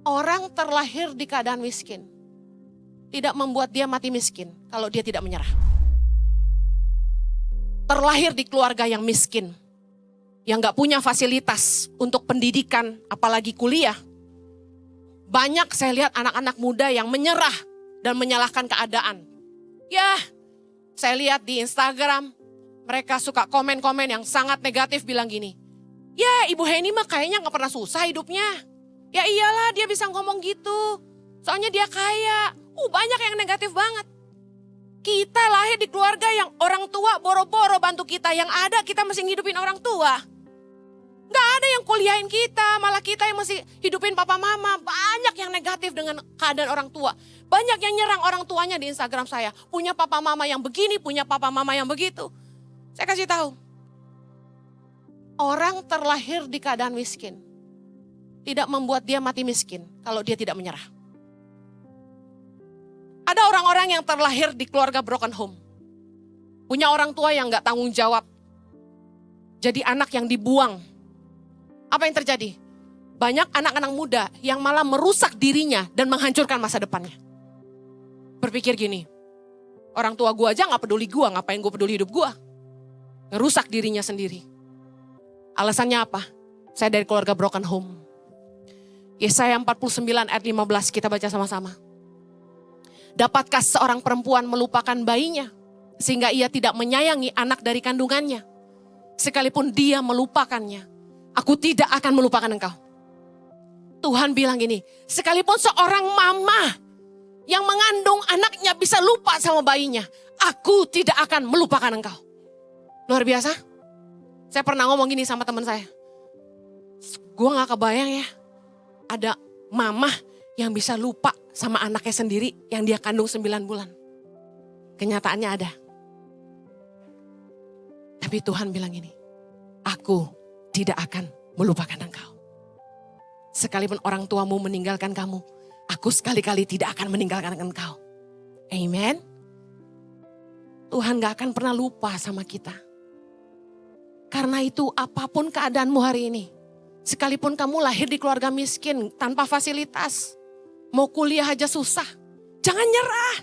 Orang terlahir di keadaan miskin tidak membuat dia mati miskin kalau dia tidak menyerah. Terlahir di keluarga yang miskin, yang gak punya fasilitas untuk pendidikan, apalagi kuliah. Banyak saya lihat anak-anak muda yang menyerah dan menyalahkan keadaan. Ya, saya lihat di Instagram, mereka suka komen-komen yang sangat negatif bilang gini, ya Ibu Heni mah kayaknya gak pernah susah hidupnya. Ya iyalah dia bisa ngomong gitu, soalnya dia kaya. Banyak yang negatif banget. Kita lahir di keluarga yang orang tua boro-boro bantu kita. Yang ada kita mesti ngidupin orang tua. Gak ada yang kuliahin kita, malah kita yang mesti hidupin papa mama. Banyak yang negatif dengan keadaan orang tua. Banyak yang nyerang orang tuanya di Instagram saya. Punya papa mama yang begini, punya papa mama yang begitu. Saya kasih tahu. Orang terlahir di keadaan miskin tidak membuat dia mati miskin kalau dia tidak menyerah. Ada orang-orang yang terlahir di keluarga broken home. Punya orang tua yang gak tanggung jawab. Jadi anak yang dibuang. Apa yang terjadi? Banyak anak-anak muda yang malah merusak dirinya dan menghancurkan masa depannya. Berpikir gini, orang tua gue aja gak peduli gue, ngapain gue peduli hidup gue? Ngerusak dirinya sendiri. Alasannya apa? Saya dari keluarga broken home. Yesaya 49 ayat 15 kita baca sama-sama. Dapatkah seorang perempuan melupakan bayinya sehingga ia tidak menyayangi anak dari kandungannya? Sekalipun dia melupakannya, aku tidak akan melupakan engkau. Tuhan bilang gini, sekalipun seorang mama yang mengandung anaknya bisa lupa sama bayinya, aku tidak akan melupakan engkau. Luar biasa. Saya pernah ngomong gini sama teman saya. Gue gak kebayang ya, ada mama yang bisa lupa sama anaknya sendiri yang dia kandung 9 bulan. Kenyataannya ada. Tapi Tuhan bilang ini, aku tidak akan melupakan engkau. Sekalipun orang tuamu meninggalkan kamu, aku sekali-kali tidak akan meninggalkan engkau. Amen. Tuhan gak akan pernah lupa sama kita. Karena itu apapun keadaanmu hari ini, sekalipun kamu lahir di keluarga miskin tanpa fasilitas, mau kuliah aja susah, jangan nyerah.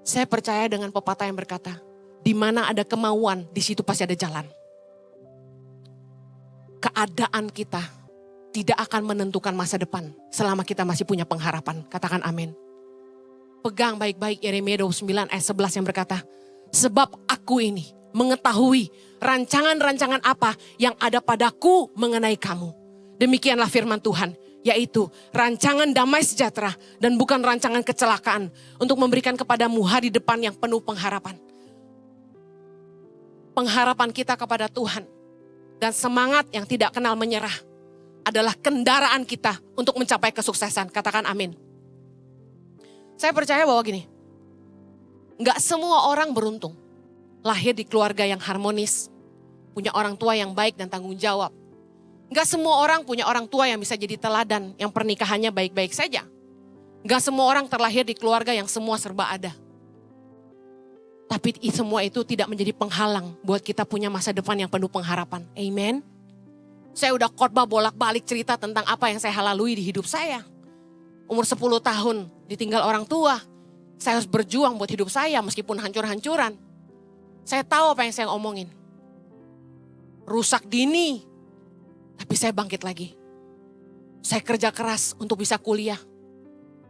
Saya percaya dengan pepatah yang berkata, di mana ada kemauan, di situ pasti ada jalan. Keadaan kita tidak akan menentukan masa depan selama kita masih punya pengharapan. Katakan amin. Pegang baik-baik Yeremia 29 ayat 11 yang berkata, sebab aku ini mengetahui rancangan-rancangan apa yang ada padaku mengenai kamu. Demikianlah firman Tuhan, yaitu rancangan damai sejahtera dan bukan rancangan kecelakaan untuk memberikan kepadamu hari depan yang penuh pengharapan. Pengharapan kita kepada Tuhan dan semangat yang tidak kenal menyerah adalah kendaraan kita untuk mencapai kesuksesan. Katakan amin. Saya percaya bahwa gini, gak semua orang beruntung lahir di keluarga yang harmonis, punya orang tua yang baik dan tanggung jawab. Gak semua orang punya orang tua yang bisa jadi teladan, yang pernikahannya baik-baik saja. Gak semua orang terlahir di keluarga yang semua serba ada. Tapi semua itu tidak menjadi penghalang buat kita punya masa depan yang penuh pengharapan. Amen. Saya udah khotbah bolak-balik cerita tentang apa yang saya lalui di hidup saya. Umur 10 tahun ditinggal orang tua. Saya harus berjuang buat hidup saya meskipun hancur-hancuran. Saya tahu apa yang saya omongin. Rusak dini. Tapi saya bangkit lagi. Saya kerja keras untuk bisa kuliah.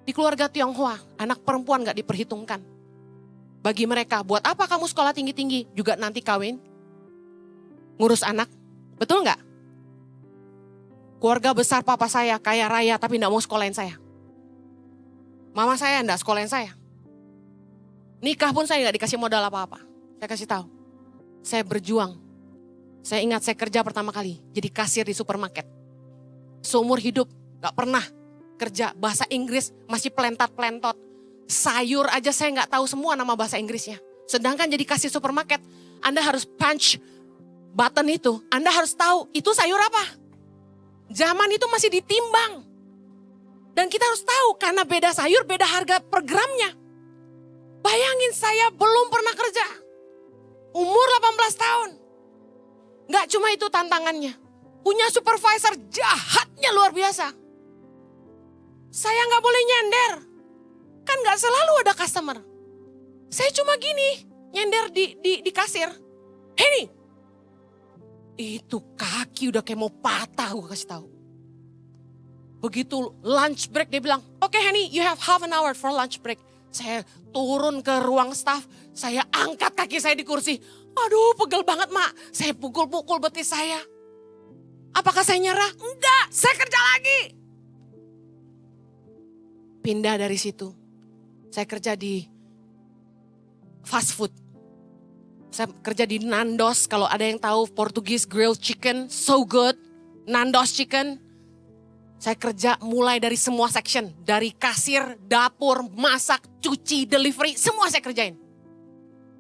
Di keluarga Tionghoa, anak perempuan gak diperhitungkan. Bagi mereka, buat apa kamu sekolah tinggi-tinggi? Juga nanti kawin. Ngurus anak. Betul gak? Keluarga besar papa saya kaya raya tapi gak mau sekolahin saya. Mama saya gak sekolahin saya. Nikah pun saya gak dikasih modal apa-apa. Saya kasih tahu. Saya berjuang. Saya ingat saya kerja pertama kali jadi kasir di supermarket. Seumur hidup gak pernah kerja bahasa Inggris masih pelentat-pelentot. Sayur aja saya gak tahu semua nama bahasa Inggrisnya. Sedangkan jadi kasir supermarket, Anda harus punch button itu. Anda harus tahu itu sayur apa. Zaman itu masih ditimbang. Dan kita harus tahu karena beda sayur beda harga per gramnya. Bayangin saya belum pernah kerja. Umur 18 tahun. Gak cuma itu tantangannya. punya supervisor jahatnya luar biasa. Saya nggak boleh nyender. Kan nggak selalu ada customer. Saya cuma gini, nyender di kasir. Hei, itu kaki udah kayak mau patah, gue kasih tahu. Begitu lunch break dia bilang, "Oke, Henny, you have half an hour for lunch break." Saya turun ke ruang staff, saya angkat kaki saya di kursi. Aduh, pegel banget, Mak. Saya pukul-pukul betis saya. Apakah saya nyerah? Enggak, saya kerja lagi. Pindah dari situ. Saya kerja di fast food. Saya kerja di Nandos, kalau ada yang tahu Portugese grilled chicken, so good. Nandos chicken. Saya kerja mulai dari semua section. Dari kasir, dapur, masak, cuci, delivery, semua saya kerjain.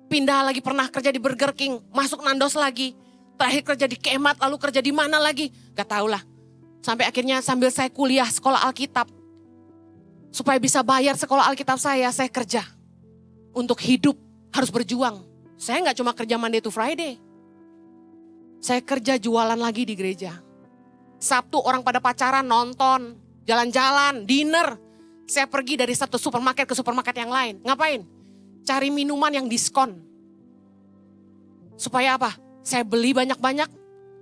Pindah lagi, pernah kerja di Burger King, masuk Nandos lagi. Terakhir kerja di Kemat, lalu kerja di mana lagi? Gak tau lah. Sampai akhirnya sambil saya kuliah sekolah Alkitab. Supaya bisa bayar sekolah Alkitab saya kerja. Untuk hidup harus berjuang. Saya gak cuma kerja Monday to Friday. Saya kerja jualan lagi di gereja. Sabtu orang pada pacaran, nonton, jalan-jalan, dinner. Saya pergi dari satu supermarket ke supermarket yang lain. Ngapain? Cari minuman yang diskon. Supaya apa? Saya beli banyak-banyak.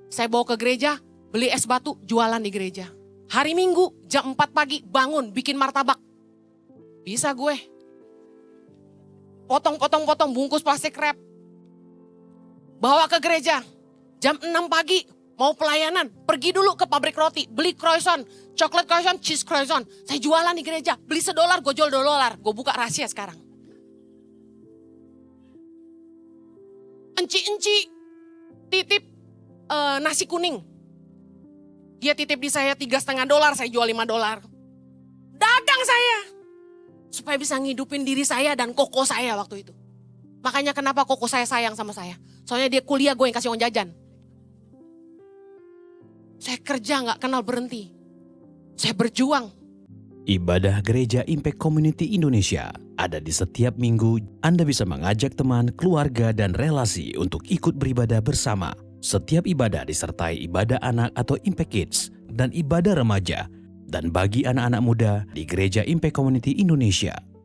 Saya bawa ke gereja, beli es batu, jualan di gereja. Hari Minggu jam 4 pagi bangun bikin martabak. Bisa gue. Potong-potong-potong bungkus plastik wrap. Bawa ke gereja. Jam 6 pagi. Mau pelayanan, pergi dulu ke pabrik roti, beli croissant, coklat croissant, cheese croissant. Saya jualan di gereja, beli $1, gue jual $2. Gue buka rahasia sekarang. Enci-enci titip nasi kuning. Dia titip di saya $3,5, saya jual $5. Dagang saya. Supaya bisa ngidupin diri saya dan koko saya waktu itu. Makanya kenapa koko saya sayang sama saya. Soalnya dia kuliah, gue yang kasih uang jajan. Saya kerja gak kenal berhenti. Saya berjuang. Ibadah Gereja Impact Community Indonesia ada di setiap minggu. Anda bisa mengajak teman, keluarga, dan relasi untuk ikut beribadah bersama. Setiap ibadah disertai ibadah anak atau Impact Kids dan ibadah remaja. Dan bagi anak-anak muda di Gereja Impact Community Indonesia